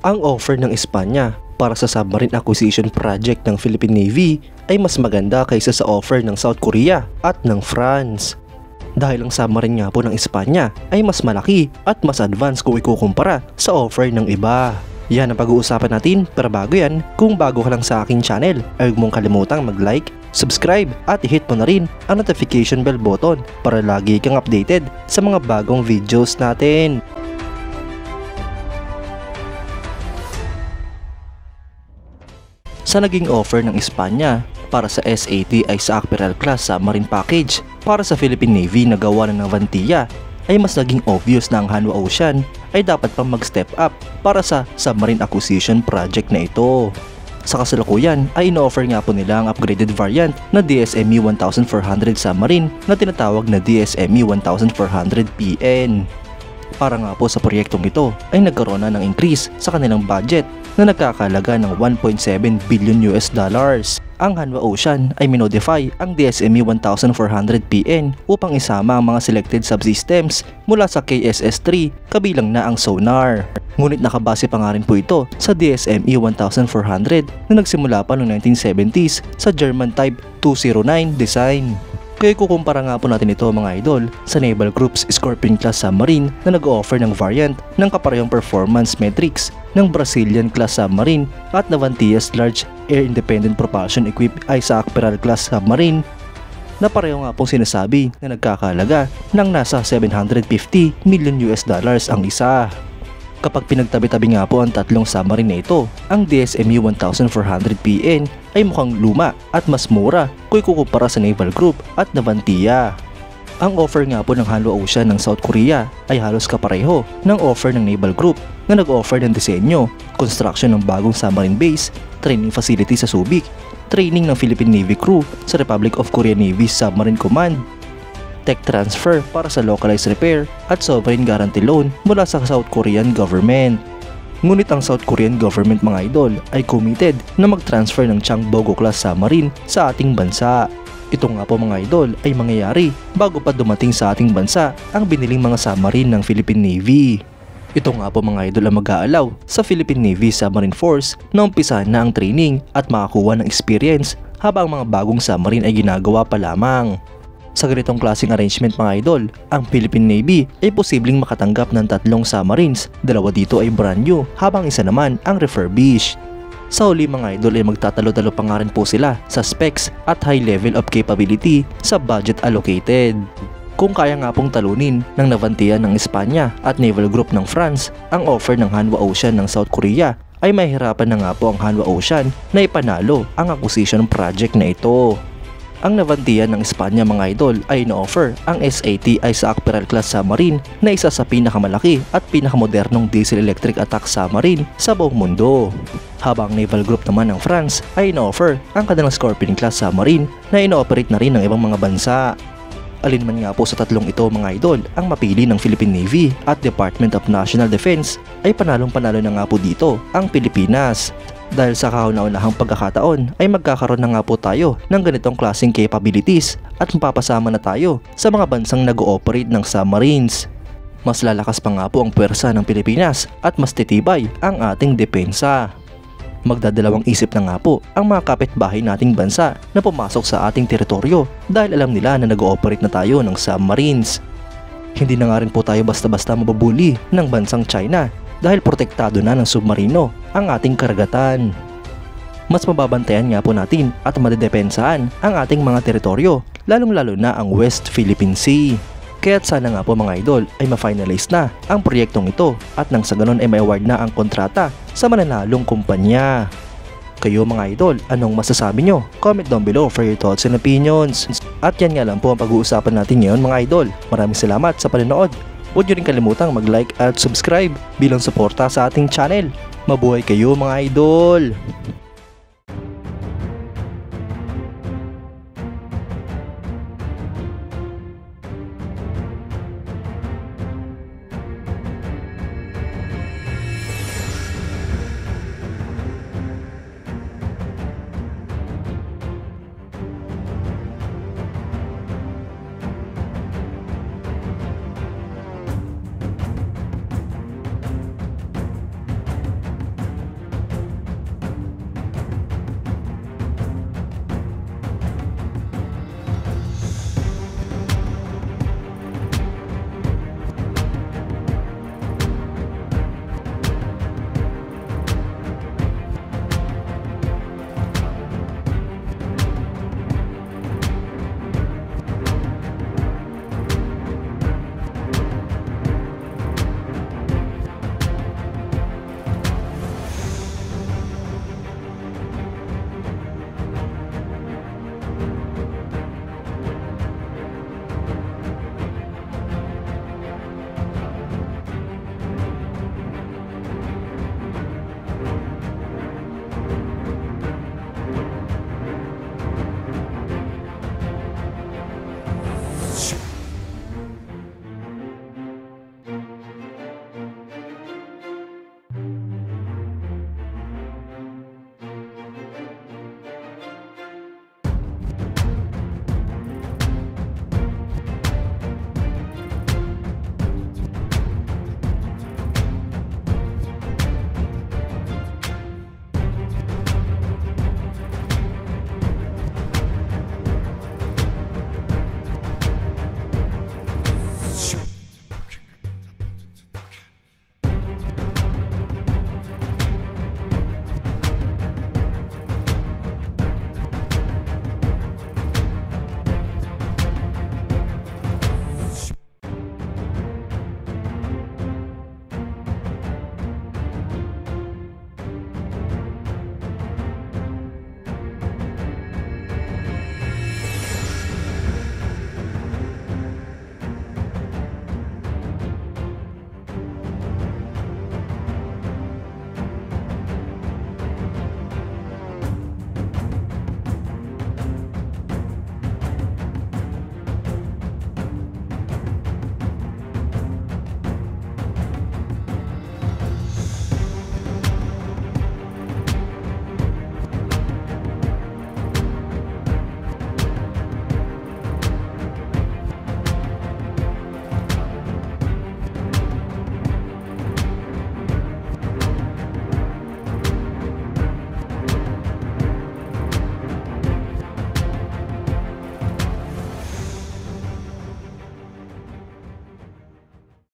Ang offer ng Espanya para sa submarine acquisition project ng Philippine Navy ay mas maganda kaysa sa offer ng South Korea at ng France. Dahil ang submarine nga po ng Espanya ay mas malaki at mas advanced kung ikukumpara sa offer ng iba. Yan ang pag-uusapan natin, pero bago yan, kung bago ka lang sa aking channel, ay huwag mong kalimutang mag-like, subscribe at i-hit mo na rin ang notification bell button para lagi kang updated sa mga bagong videos natin. Sa naging offer ng Espanya para sa SAT Isaac Peral class submarine package para sa Philippine Navy na gawa ng Navantia, ay mas naging obvious na ang Hanwha Ocean ay dapat pang mag-step up para sa submarine acquisition project na ito. Sa kasalukuyan ay ino-offer nga po nila ang upgraded variant na DSME 1400 submarine na tinatawag na DSME 1400PN. Para nga po sa proyektong ito ay nagkaroon na ng increase sa kanilang budget na nagkakalaga ng $1.7 billion. Ang Hanwha Ocean ay minodify ang DSME 1400PN upang isama ang mga selected subsystems mula sa KSS-3 kabilang na ang sonar. Ngunit nakabase pa nga rin po ito sa DSME 1400 na nagsimula pa noong 1970s sa German Type 209 design. Kaya kukumpara nga po natin ito mga idol sa Naval Group's Scorpion class submarine na nag-offer ng variant ng kaparehong performance metrics ng Brazilian class submarine at Navantia's Large Air Independent Propulsion Equipped Isaac Peral class submarine na pareho nga pong sinasabi na nagkakalaga ng nasa $750 million ang isa. Kapag pinagtabi-tabi nga po ang tatlong submarine na ito, ang DSME 1400PN ay mukhang luma at mas mura kung ikukumpara sa Naval Group at Navantia. Ang offer nga po ng Hanwha Ocean ng South Korea ay halos kapareho ng offer ng Naval Group na nag-offer ng disenyo, construction ng bagong submarine base, training facility sa Subic, training ng Philippine Navy crew sa Republic of Korea Navy Submarine Command, tech transfer para sa localized repair at sovereign guarantee loan mula sa South Korean government. Ngunit ang South Korean government mga idol ay committed na mag-transfer ng Changbogo class submarine sa ating bansa. Ito nga po mga idol ay mangyayari bago pa dumating sa ating bansa ang biniling mga submarine ng Philippine Navy. Ito nga po mga idol ang mag-aalaw sa Philippine Navy Submarine Force na umpisahan na ang training at makakuha ng experience habang mga bagong submarine ay ginagawa pa lamang. Sa ganitong klaseng arrangement mga idol, ang Philippine Navy ay posibleng makatanggap ng 3 submarines, 2 dito ay brand new habang isa naman ang refurbished. Sa huli mga idol ay magtatalo-talo pa nga rin po sila sa specs at high level of capability sa budget allocated. Kung kaya nga pong talunin ng Navantia ng Espanya at Naval Group ng France ang offer ng Hanwha Ocean ng South Korea, ay mahirapan na nga po ang Hanwha Ocean na ipanalo ang acquisition project na ito. Ang Navantia ng Espanya mga idol ay ino-offer ang SAT Isaac Peral class submarine na isa sa pinakamalaki at pinakamodernong diesel electric attack submarine sa buong mundo. Habang Naval Group naman ng France ay ino-offer ang kanilang Scorpion class submarine na ino-operate na rin ng ibang mga bansa. Alin man nga po sa tatlong ito mga idol ang mapili ng Philippine Navy at Department of National Defense ay panalong-panalo na nga po dito ang Pilipinas. Dahil sa kauna-unahang pagkakataon ay magkakaroon na nga po tayo ng ganitong klaseng capabilities at mapapasama na tayo sa mga bansang nag-ooperate ng submarines. Mas lalakas pa nga po ang puwersa ng Pilipinas at mas titibay ang ating depensa. Magdadalawang isip na nga po ang mga kapitbahay nating bansa na pumasok sa ating teritoryo dahil alam nila na nag-ooperate na tayo ng submarines. Hindi na nga rin po tayo basta-basta mabubuli ng bansang China dahil protektado na ng submarino ang ating karagatan. Mas mababantayan nga po natin at madedepensahan ang ating mga teritoryo, lalong-lalo na ang West Philippine Sea. Kaya't sana nga po mga idol ay ma-finalize na ang proyektong ito at nang sa ganon ay may-award na ang kontrata sa mananalong kumpanya. Kayo mga idol, anong masasabi nyo? Comment down below for your thoughts and opinions. At yan nga lang po ang pag-uusapan natin ngayon mga idol. Maraming salamat sa panonood. Huwag nyo rin kalimutang mag-like at subscribe bilang suporta sa ating channel. Mabuhay kayo mga idol!